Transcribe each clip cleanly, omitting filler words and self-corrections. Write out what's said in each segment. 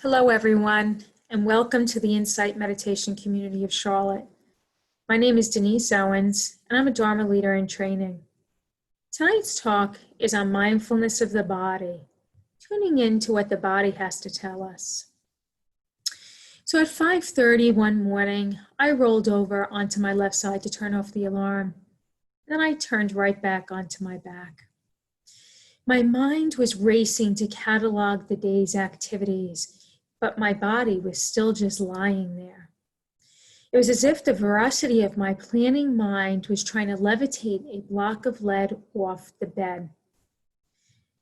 Hello, everyone, and welcome to the Insight Meditation Community of Charlotte. My name is Denise Owens, and I'm a Dharma leader in training. Tonight's talk is on mindfulness of the body, tuning in to what the body has to tell us. So at 5:30 one morning, I rolled over onto my left side to turn off the alarm. Then I turned right back onto my back. My mind was racing to catalog the day's activities, but my body was still just lying there. It was as if the veracity of my planning mind was trying to levitate a block of lead off the bed.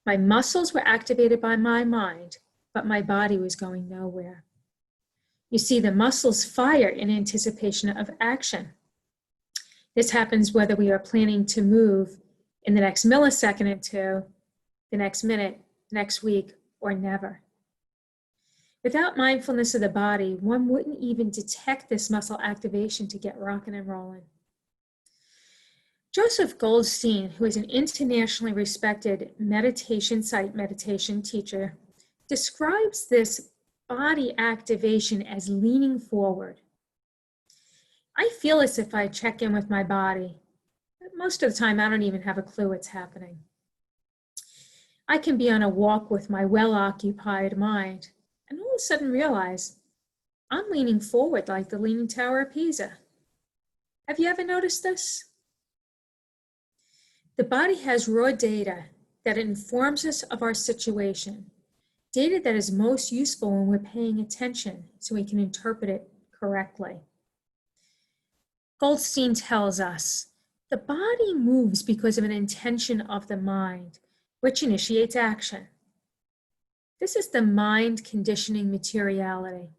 My muscles were activated by my mind, but my body was going nowhere. You see, the muscles fire in anticipation of action. This happens whether we are planning to move in the next millisecond or two, the next minute, next week, or never. Without mindfulness of the body, one wouldn't even detect this muscle activation to get rocking and rolling. Joseph Goldstein, who is an internationally respected site meditation teacher, describes this body activation as leaning forward. I feel as if I check in with my body, but most of the time I don't even have a clue what's happening. I can be on a walk with my well-occupied mind, and all of a sudden realize I'm leaning forward like the Leaning Tower of Pisa. Have you ever noticed this? The body has raw data that informs us of our situation, data that is most useful when we're paying attention so we can interpret it correctly. Goldstein tells us the body moves because of an intention of the mind, which initiates action. This is the mind conditioning materiality.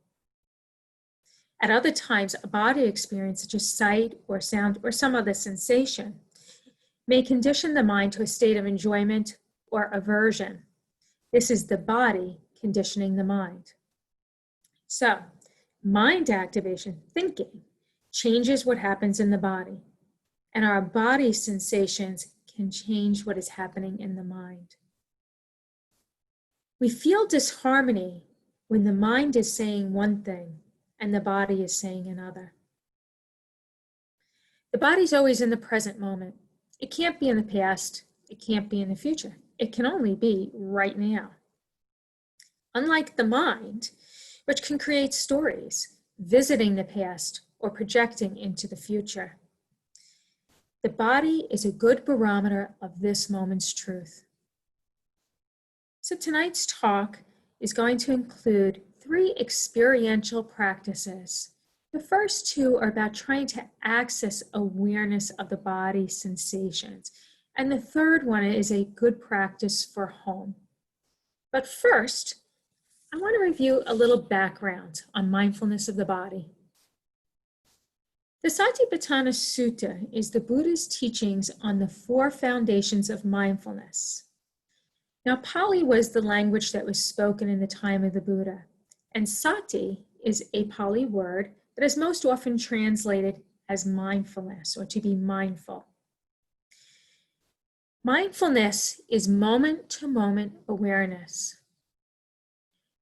At other times, a body experience such as sight or sound or some other sensation may condition the mind to a state of enjoyment or aversion. This is the body conditioning the mind. So, mind activation, thinking, changes what happens in the body, and our body sensations can change what is happening in the mind. We feel disharmony when the mind is saying one thing and the body is saying another. The body's always in the present moment. It can't be in the past. It can't be in the future. It can only be right now. Unlike the mind, which can create stories, visiting the past or projecting into the future. The body is a good barometer of this moment's truth. So tonight's talk is going to include 3 experiential practices. The first 2 are about trying to access awareness of the body's sensations. And the third one is a good practice for home. But first, I want to review a little background on mindfulness of the body. The Satipatthana Sutta is the Buddha's teachings on the 4 foundations of mindfulness. Now, Pali was the language that was spoken in the time of the Buddha, and sati is a Pali word that is most often translated as mindfulness or to be mindful. Mindfulness is moment-to-moment awareness.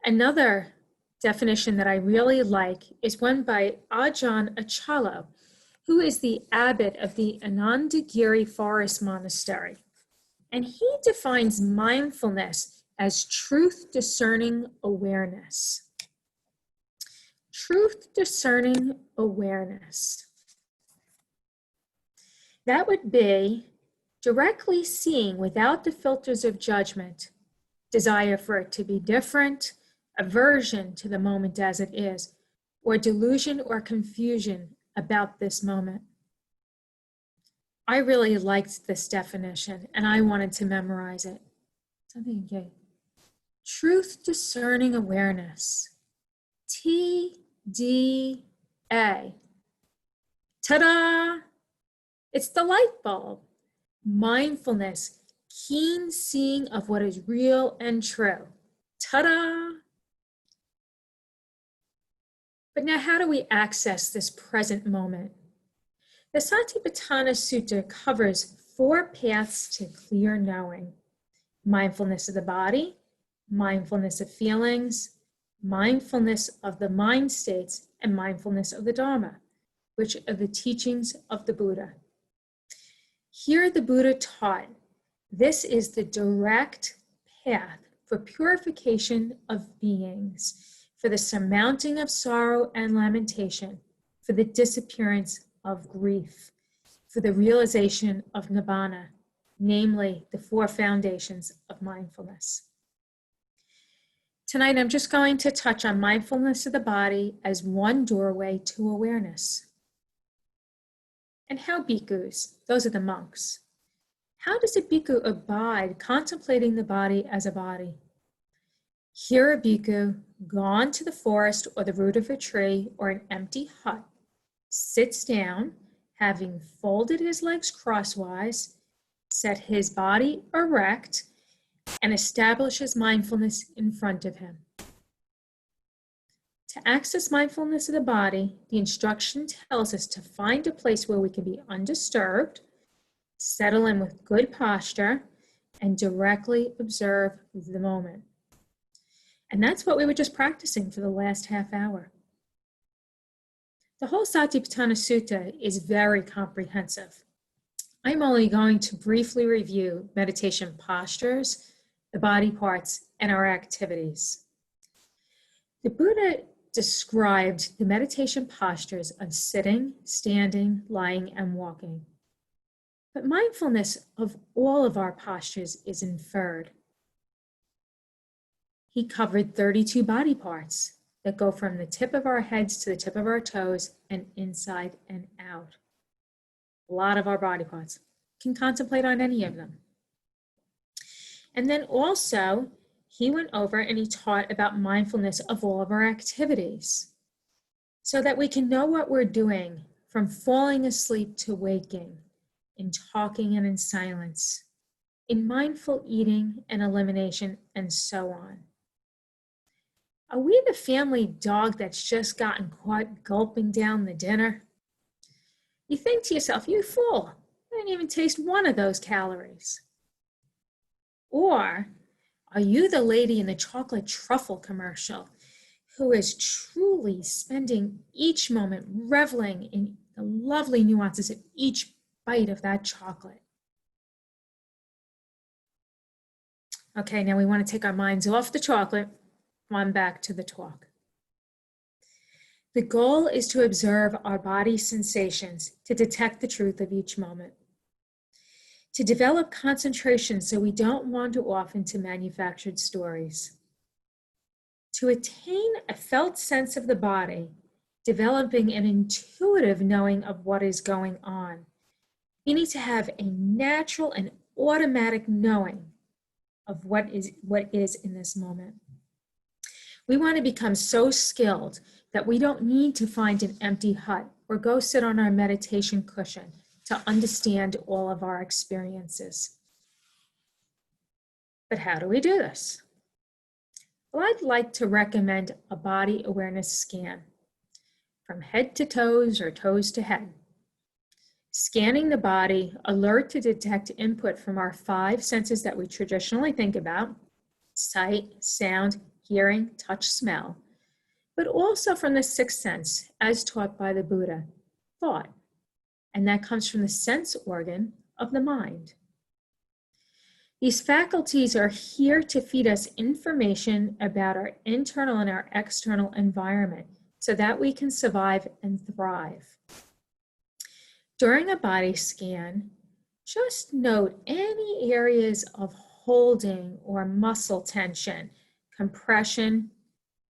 Another definition that I really like is one by Ajahn Achalo, who is the abbot of the Anandagiri Forest Monastery. And he defines mindfulness as truth-discerning awareness. Truth-discerning awareness. That would be directly seeing without the filters of judgment, desire for it to be different, aversion to the moment as it is, or delusion or confusion about this moment. I really liked this definition and I wanted to memorize it. Truth discerning awareness. TDA. Ta-da! It's the light bulb. Mindfulness, keen seeing of what is real and true. Ta-da! But now how do we access this present moment? The Satipatthana Sutta covers 4 paths to clear knowing: mindfulness of the body, mindfulness of feelings, mindfulness of the mind states, and mindfulness of the Dharma, which are the teachings of the Buddha. Here the Buddha taught, this is the direct path for purification of beings, for the surmounting of sorrow and lamentation, for the disappearance of grief, for the realization of nibbana, namely the four foundations of mindfulness. Tonight, I'm just going to touch on mindfulness of the body as one doorway to awareness. And how bhikkhus, those are the monks, how does a bhikkhu abide contemplating the body as a body? Here a bhikkhu, gone to the forest or the root of a tree or an empty hut, sits down, having folded his legs crosswise, set his body erect, and establishes mindfulness in front of him. To access mindfulness of the body, the instruction tells us to find a place where we can be undisturbed, settle in with good posture, and directly observe the moment. And that's what we were just practicing for the last half hour. The whole Satipatthana Sutta is very comprehensive. I'm only going to briefly review meditation postures, the body parts, and our activities. The Buddha described the meditation postures of sitting, standing, lying, and walking. But mindfulness of all of our postures is inferred. He covered 32 body parts that go from the tip of our heads to the tip of our toes and inside and out. A lot of our body parts. Can contemplate on any of them. And then also, he went over and he taught about mindfulness of all of our activities so that we can know what we're doing from falling asleep to waking, in talking and in silence, in mindful eating and elimination, and so on. Are we the family dog that's just gotten caught gulping down the dinner? You think to yourself, you fool, I didn't even taste one of those calories. Or are you the lady in the chocolate truffle commercial who is truly spending each moment reveling in the lovely nuances of each bite of that chocolate? Okay, now we want to take our minds off the chocolate, on back to the talk. The goal is to observe our body sensations to detect the truth of each moment. To develop concentration so we don't wander off into manufactured stories. To attain a felt sense of the body, developing an intuitive knowing of what is going on. You need to have a natural and automatic knowing of what is in this moment. We want to become so skilled that we don't need to find an empty hut or go sit on our meditation cushion to understand all of our experiences. But how do we do this? Well, I'd like to recommend a body awareness scan from head to toes or toes to head. Scanning the body, alert to detect input from our 5 senses that we traditionally think about: sight, sound, hearing, touch, smell, but also from the 6th sense, as taught by the Buddha, thought. And that comes from the sense organ of the mind. These faculties are here to feed us information about our internal and our external environment so that we can survive and thrive. During a body scan, just note any areas of holding or muscle tension, compression.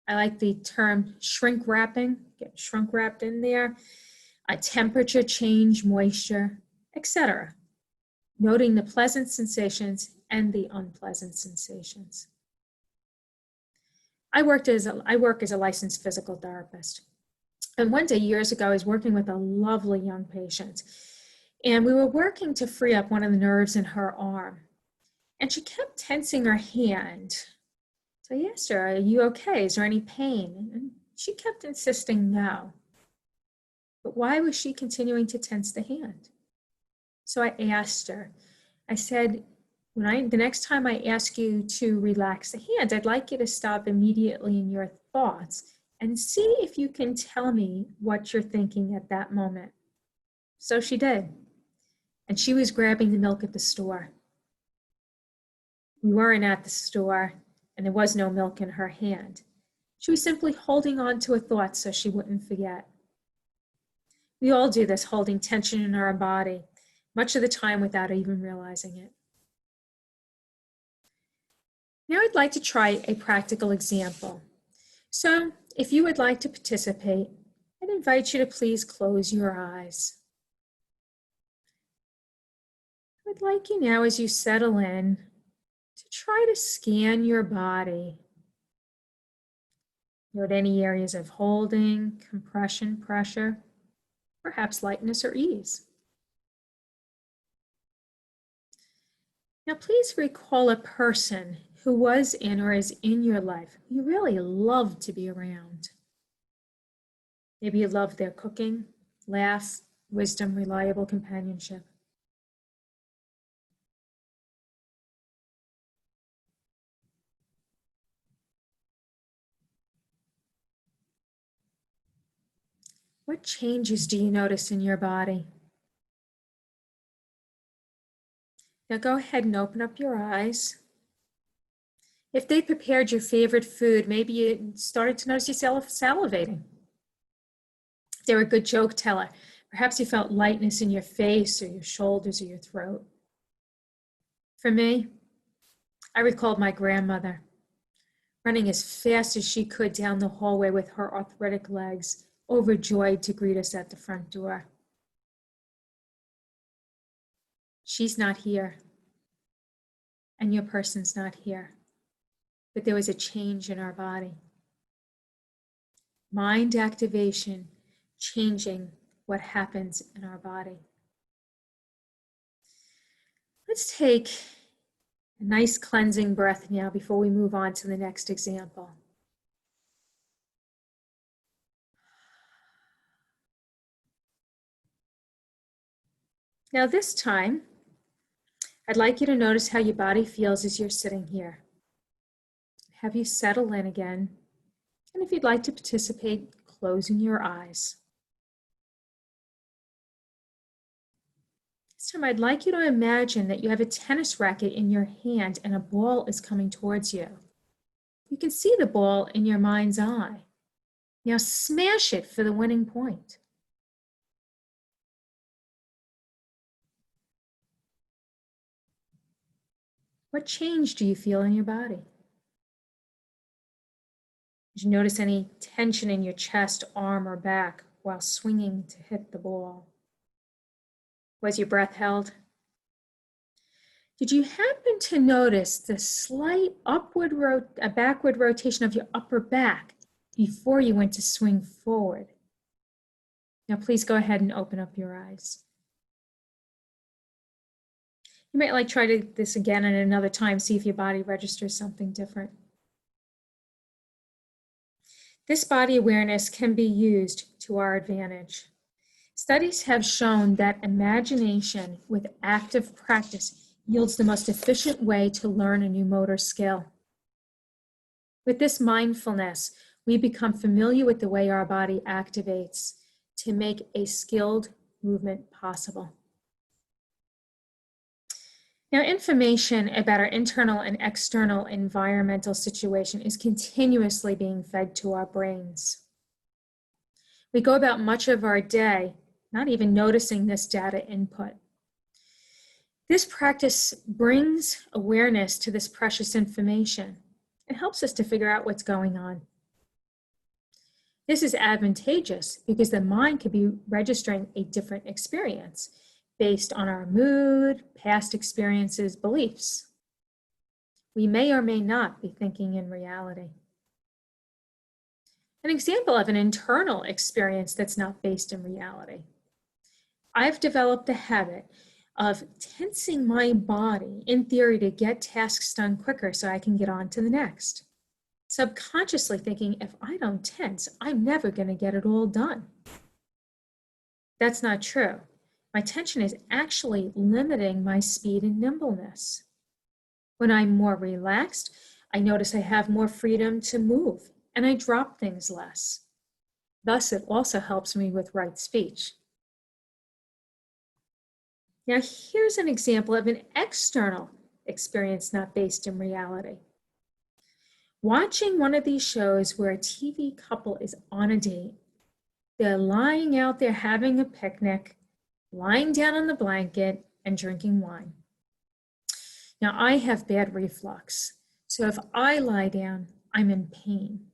I like the term shrink wrapping, get shrink wrapped in there, a temperature change, moisture, etc. Noting the pleasant sensations and the unpleasant sensations. I work as a licensed physical therapist. And one day, years ago, I was working with a lovely young patient. And we were working to free up one of the nerves in her arm. And she kept tensing her hand. So I asked her, are you okay? Is there any pain? And she kept insisting no. But why was she continuing to tense the hand? So I asked her, I said, the next time I ask you to relax the hand, I'd like you to stop immediately in your thoughts and see if you can tell me what you're thinking at that moment. So she did. And she was grabbing the milk at the store. We weren't at the store, and there was no milk in her hand. She was simply holding on to a thought so she wouldn't forget. We all do this, holding tension in our body, much of the time without even realizing it. Now I'd like to try a practical example. So if you would like to participate, I'd invite you to please close your eyes. I'd like you now, as you settle in, to try to scan your body. Note any areas of holding, compression, pressure, perhaps lightness or ease. Now please recall a person who was in or is in your life you really love to be around. Maybe you love their cooking, laugh, wisdom, reliable companionship. What changes do you notice in your body? Now go ahead and open up your eyes. If they prepared your favorite food, maybe you started to notice yourself salivating. If they were a good joke teller, perhaps you felt lightness in your face or your shoulders or your throat. For me, I recalled my grandmother running as fast as she could down the hallway with her arthritic legs, overjoyed to greet us at the front door. She's not here, and your person's not here, but there was a change in our body. Mind activation, changing what happens in our body. Let's take a nice cleansing breath now before we move on to the next example. Now this time, I'd like you to notice how your body feels as you're sitting here. Have you settle in again? And if you'd like to participate, closing your eyes. This time, I'd like you to imagine that you have a tennis racket in your hand and a ball is coming towards you. You can see the ball in your mind's eye. Now smash it for the winning point. What change do you feel in your body? Did you notice any tension in your chest, arm, or back while swinging to hit the ball? Was your breath held? Did you happen to notice the slight backward rotation of your upper back before you went to swing forward? Now please go ahead and open up your eyes. You might try this again at another time, see if your body registers something different. This body awareness can be used to our advantage. Studies have shown that imagination with active practice yields the most efficient way to learn a new motor skill. With this mindfulness, we become familiar with the way our body activates to make a skilled movement possible. Now, information about our internal and external environmental situation is continuously being fed to our brains. We go about much of our day not even noticing this data input. This practice brings awareness to this precious information. It helps us to figure out what's going on. This is advantageous because the mind could be registering a different experience based on our mood, past experiences, beliefs. We may or may not be thinking in reality. An example of an internal experience that's not based in reality. I've developed a habit of tensing my body, in theory, to get tasks done quicker so I can get on to the next. Subconsciously thinking, if I don't tense, I'm never going to get it all done. That's not true. My tension is actually limiting my speed and nimbleness. When I'm more relaxed, I notice I have more freedom to move and I drop things less. Thus, it also helps me with right speech. Now, here's an example of an external experience not based in reality. Watching one of these shows where a TV couple is on a date. They're lying out there having a picnic, lying down on the blanket and drinking wine. Now, I have bad reflux, so if I lie down, I'm in pain.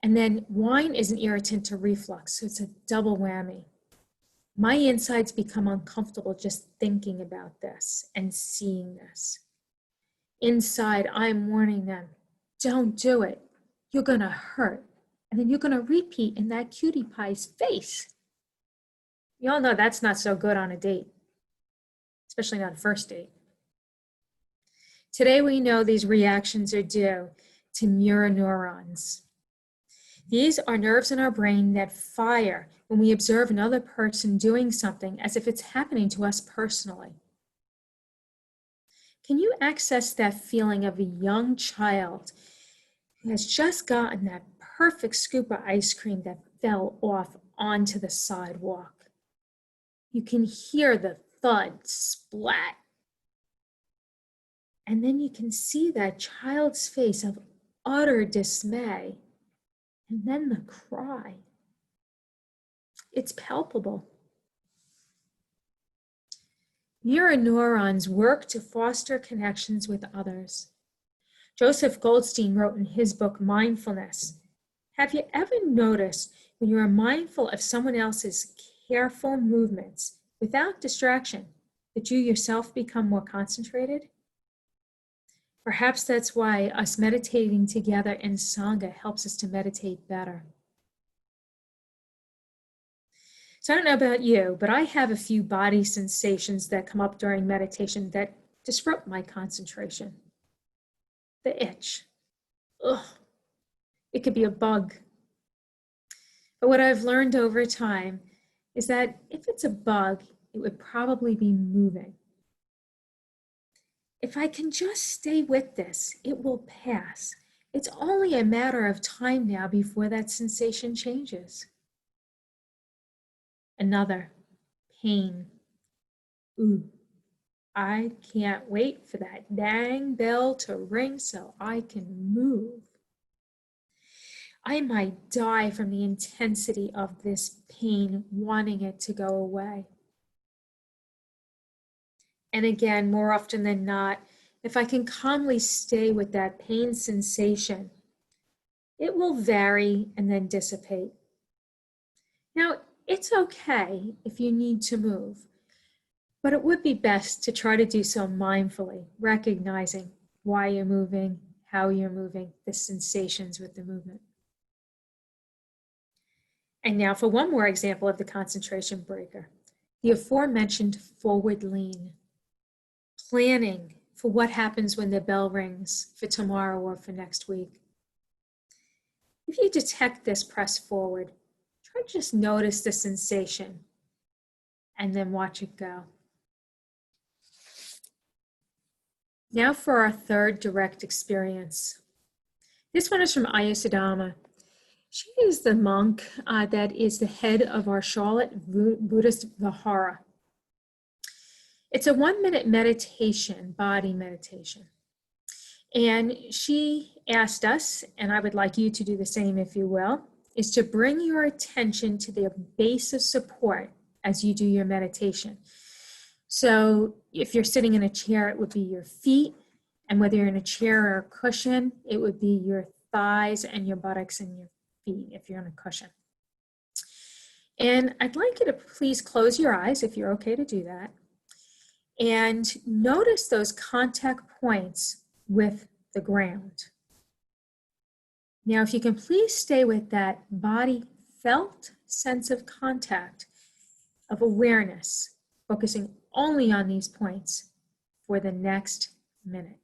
And then wine is an irritant to reflux, so it's a double whammy. My insides become uncomfortable just thinking about this and seeing this. Inside, I'm warning them, don't do it. You're gonna hurt. And then you're gonna repeat in that cutie pie's face. You all know that's not so good on a date, especially not a first date. Today, we know these reactions are due to mirror neurons. These are nerves in our brain that fire when we observe another person doing something as if it's happening to us personally. Can you access that feeling of a young child who has just gotten that perfect scoop of ice cream that fell off onto the sidewalk? You can hear the thud, splat. And then you can see that child's face of utter dismay. And then the cry. It's palpable. Mirror neurons work to foster connections with others. Joseph Goldstein wrote in his book, Mindfulness, have you ever noticed when you are mindful of someone else's careful movements without distraction, that you yourself become more concentrated? Perhaps that's why us meditating together in Sangha helps us to meditate better. So I don't know about you, but I have a few body sensations that come up during meditation that disrupt my concentration. The itch. Ugh. It could be a bug. But what I've learned over time is that if it's a bug, it would probably be moving. If I can just stay with this, it will pass. It's only a matter of time now before that sensation changes. Another, pain. Ooh, I can't wait for that dang bell to ring so I can move. I might die from the intensity of this pain, wanting it to go away. And again, more often than not, if I can calmly stay with that pain sensation, it will vary and then dissipate. Now, it's okay if you need to move, but it would be best to try to do so mindfully, recognizing why you're moving, how you're moving, the sensations with the movement. And now for one more example of the concentration breaker, the aforementioned forward lean. Planning for what happens when the bell rings for tomorrow or for next week. If you detect this press forward, try to just notice the sensation and then watch it go. Now for our third direct experience. This one is from Ayasudama. She is the monk that is the head of our Charlotte Buddhist Vihara. It's a 1-minute meditation, body meditation. And she asked us, and I would like you to do the same if you will, is to bring your attention to the base of support as you do your meditation. So if you're sitting in a chair, it would be your feet. And whether you're in a chair or a cushion, it would be your thighs and your buttocks and your feet if you're on a cushion. And I'd like you to please close your eyes if you're okay to do that. And notice those contact points with the ground. Now, if you can please stay with that body felt sense of contact, of awareness, focusing only on these points for the next minute.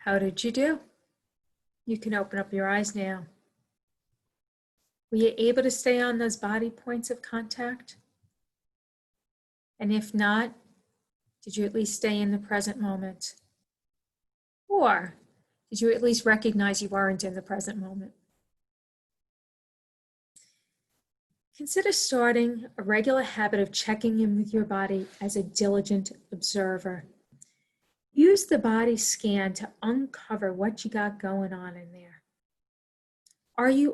How did you do? You can open up your eyes now. Were you able to stay on those body points of contact? And if not, did you at least stay in the present moment? Or did you at least recognize you weren't in the present moment? Consider starting a regular habit of checking in with your body as a diligent observer. Use the body scan to uncover what you got going on in there. Are you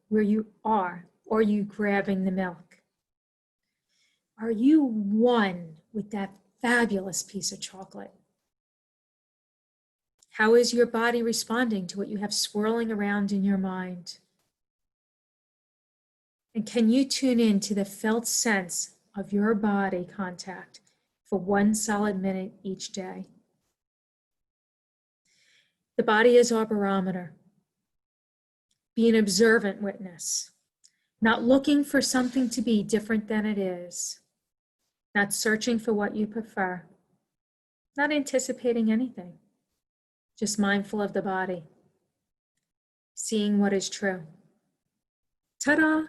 where you are, or are you grabbing the milk? Are you one with that fabulous piece of chocolate? How is your body responding to what you have swirling around in your mind? And can you tune in to the felt sense of your body contact for 1 solid minute each day? The body is our barometer. Be an observant witness, not looking for something to be different than it is, not searching for what you prefer, not anticipating anything, just mindful of the body, seeing what is true. Ta-da!